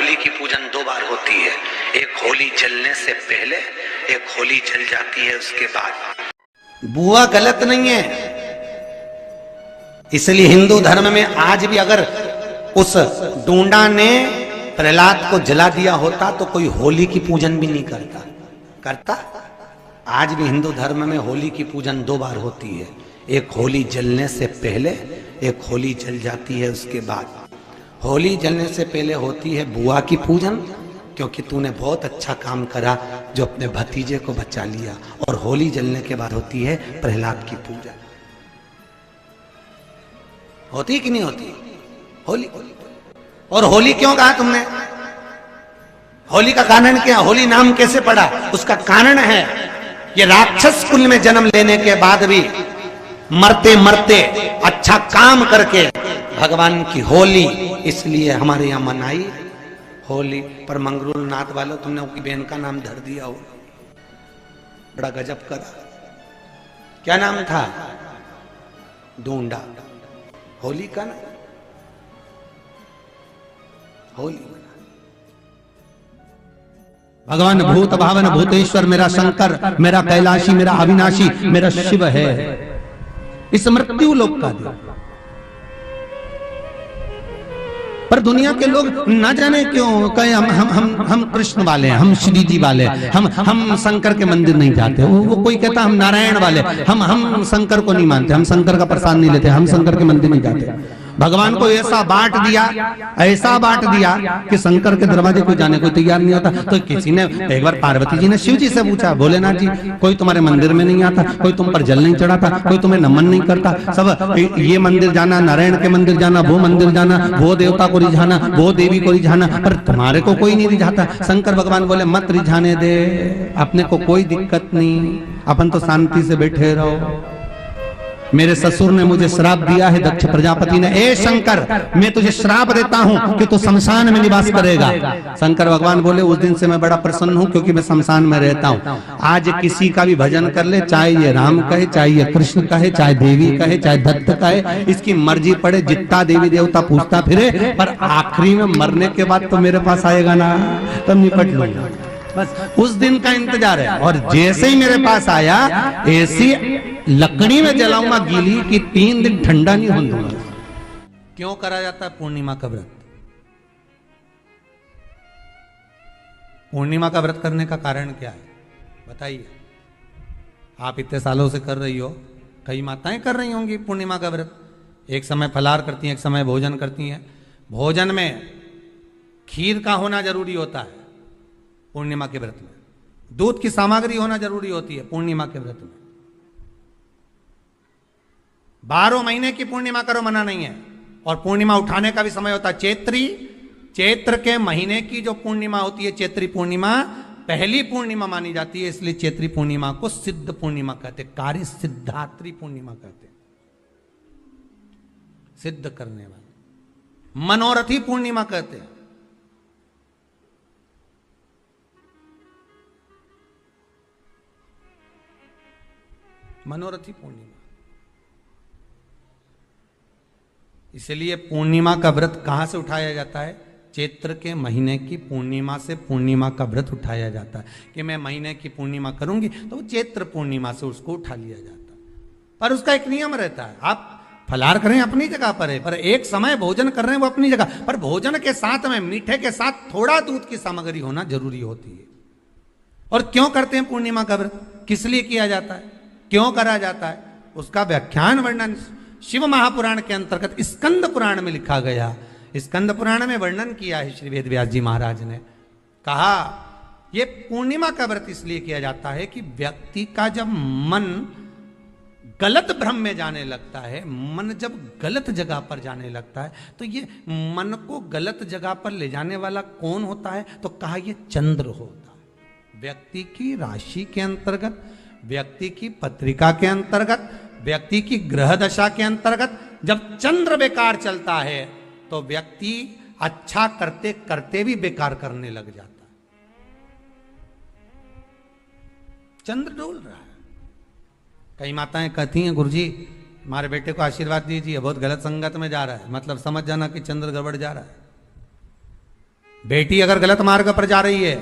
होली की पूजन 2 बार होती है, एक होली जलने से पहले, एक होली जल जाती है उसके बाद। बुआ गलत नहीं है, इसलिए हिंदू धर्म में आज भी अगर उस डूंडा ने प्रहलाद को जला दिया होता तो कोई होली की पूजन भी नहीं करता। आज भी हिंदू धर्म में होली की पूजन 2 बार होती है, एक होली जलने से पहले, एक होली जल जाती है उसके बाद। होली जलने से पहले होती है बुआ की पूजन, क्योंकि तूने बहुत अच्छा काम करा जो अपने भतीजे को बचा लिया, और होली जलने के बाद होती है प्रहलाद की पूजन। होती कि नहीं होती होली? और होली क्यों कहा तुमने? होली का कारण क्या? होली नाम कैसे पड़ा? उसका कारण है ये राक्षस कुल में जन्म लेने के बाद भी मरते मरते अच्छा काम करके भगवान की होली इसलिए हमारे यहां मनाई होली। पर मंगरूल नाथ वालों, तुमने उनकी बहन का नाम धर दिया हो, बड़ा गजब करा। क्या नाम था? डूंडा। होली का ना होली। भगवान भूत भावन भूतेश्वर मेरा शंकर, मेरा कैलाशी, मेरा अविनाशी, मेरा शिव है इस मृत्यु लोक का देव। पर दुनिया के लोग न जाने क्यों कहे हम कृष्ण वाले हैं, हम श्री जी वाले हैं, हम शंकर के मंदिर नहीं जाते। वो कोई कहता हम नारायण वाले, हम शंकर को नहीं मानते, हम शंकर का प्रसाद नहीं लेते, हम शंकर के मंदिर नहीं जाते। भगवान को ऐसा बांट दिया कि शंकर के दरवाजे को जाने को तैयार नहीं होता। तो किसी ने एक बार पार्वती जी ने शिव जी से पूछा, भोलेनाथ जी कोई तुम्हारे मंदिर में नहीं आता, कोई तुम पर जल नहीं चढ़ाता, कोई तुम्हें नमन नहीं करता, सब ये मंदिर जाना, नारायण के मंदिर जाना, वो मंदिर जाना, वो देवता को रिझाना, वो देवी को रिझाना, पर तुम्हारे को कोई नहीं रिझाता। शंकर भगवान बोले मत रिझाने दे, अपने को कोई दिक्कत नहीं, अपन तो शांति से बैठे रहो। मेरे ससुर ने मुझे श्राप दिया है, दक्ष प्रजापति ने, ए शंकर मैं तुझे श्राप देता हूं कि तू शमशान में निवास करेगा। शंकर भगवान बोले उस दिन से मैं बड़ा प्रसन्न हूं, क्योंकि मैं शमशान में रहता हूं। आज किसी का भी भजन कर ले, चाहे ये राम कहे, चाहे ये कृष्ण कहे, चाहे देवी कहे, चाहे दत्त कहे, इसकी मर्जी पड़े, जितना देवी देवता पूछता फिरे, पर आखिरी में मरने के बाद तो मेरे पास आएगा ना, तब निपट लूंगा। बस उस दिन का इंतजार है। और जैसे ही मेरे पास आया, ऐसी लकड़ी में जलाऊंगा गीली कि 3 दिन ठंडा नहीं होने दूंगा। क्यों करा जाता है पूर्णिमा का व्रत? पूर्णिमा का व्रत करने का कारण क्या है बताइए? आप इतने सालों से कर रही हो, कई माताएं कर रही होंगी पूर्णिमा का व्रत। एक समय फलाहार करती हैं, एक समय भोजन करती हैं। भोजन में खीर का होना जरूरी होता है पूर्णिमा के व्रत में, दूध की सामग्री होना जरूरी होती है पूर्णिमा के व्रत में। 12 महीने की पूर्णिमा करो, मना नहीं है। और पूर्णिमा उठाने का भी समय होता है चैत्र के महीने की जो पूर्णिमा होती है, चैत्री पूर्णिमा पहली पूर्णिमा मानी जाती है, इसलिए चैत्री पूर्णिमा को सिद्ध पूर्णिमा कहते, कार्य सिद्धात्री पूर्णिमा कहते, सिद्ध करने वाले, मनोरथी पूर्णिमा कहते हैं। मनोरथी पूर्णिमा। इसलिए पूर्णिमा का व्रत कहां से उठाया जाता है? चैत्र के महीने की पूर्णिमा से पूर्णिमा का व्रत उठाया जाता है कि मैं महीने की पूर्णिमा करूंगी तो वो चैत्र पूर्णिमा से उसको उठा लिया जाता है। पर उसका एक नियम रहता है, आप फलाहार करें अपनी जगह पर है, पर एक समय भोजन कर रहे हैं वो अपनी जगह पर, भोजन के साथ में मीठे के साथ थोड़ा दूध की सामग्री होना जरूरी होती है। और क्यों करते हैं पूर्णिमा का व्रत? किस लिए किया जाता है, क्यों करा जाता है, उसका व्याख्यान वर्णन शिव महापुराण के अंतर्गत स्कंद पुराण में लिखा गया। स्कंद पुराण में वर्णन किया है श्री वेद व्यास जी महाराज ने। कहा यह पूर्णिमा का व्रत इसलिए किया जाता है कि व्यक्ति का जब मन गलत भ्रम में जाने लगता है, मन जब गलत जगह पर जाने लगता है, तो ये मन को गलत जगह पर ले जाने वाला कौन होता है? तो कहा यह चंद्र होता है। व्यक्ति की राशि के अंतर्गत, व्यक्ति की पत्रिका के अंतर्गत, व्यक्ति की ग्रह दशा के अंतर्गत जब चंद्र बेकार चलता है तो व्यक्ति अच्छा करते करते भी बेकार करने लग जाता है। चंद्र डोल रहा है। कई माताएं कहती हैं गुरुजी हमारे बेटे को आशीर्वाद दीजिए, बहुत गलत संगत में जा रहा है, मतलब समझ जाना कि चंद्र गड़बड़ जा रहा है। बेटी अगर गलत मार्ग पर जा रही है,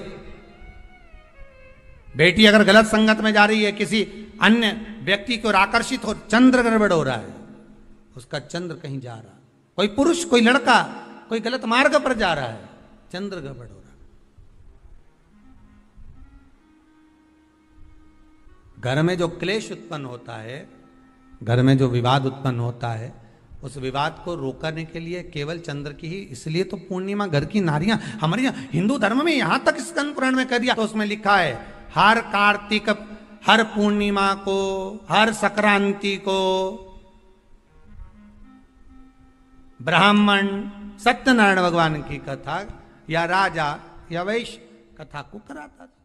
बेटी अगर गलत संगत में जा रही है, किसी अन्य व्यक्ति की ओर आकर्षित हो, चंद्र गड़बड़ हो रहा है, उसका चंद्र कहीं जा रहा है, कोई पुरुष कोई लड़का कोई गलत मार्ग पर जा रहा है, चंद्र गड़बड़ हो रहा है। घर में जो क्लेश उत्पन्न होता है, घर में जो विवाद उत्पन्न होता है, उस विवाद को रोकने के लिए केवल चंद्र की ही, इसलिए तो पूर्णिमा घर की नारियां, हमारे यहाँ हिंदू धर्म में यहां तक स्कंद पुराण में कह दिया, तो उसमें लिखा है हर कार्तिक, हर पूर्णिमा को, हर संक्रांति को ब्राह्मण सत्यनारायण भगवान की कथा या राजा या वैश्य कथा को कराता था।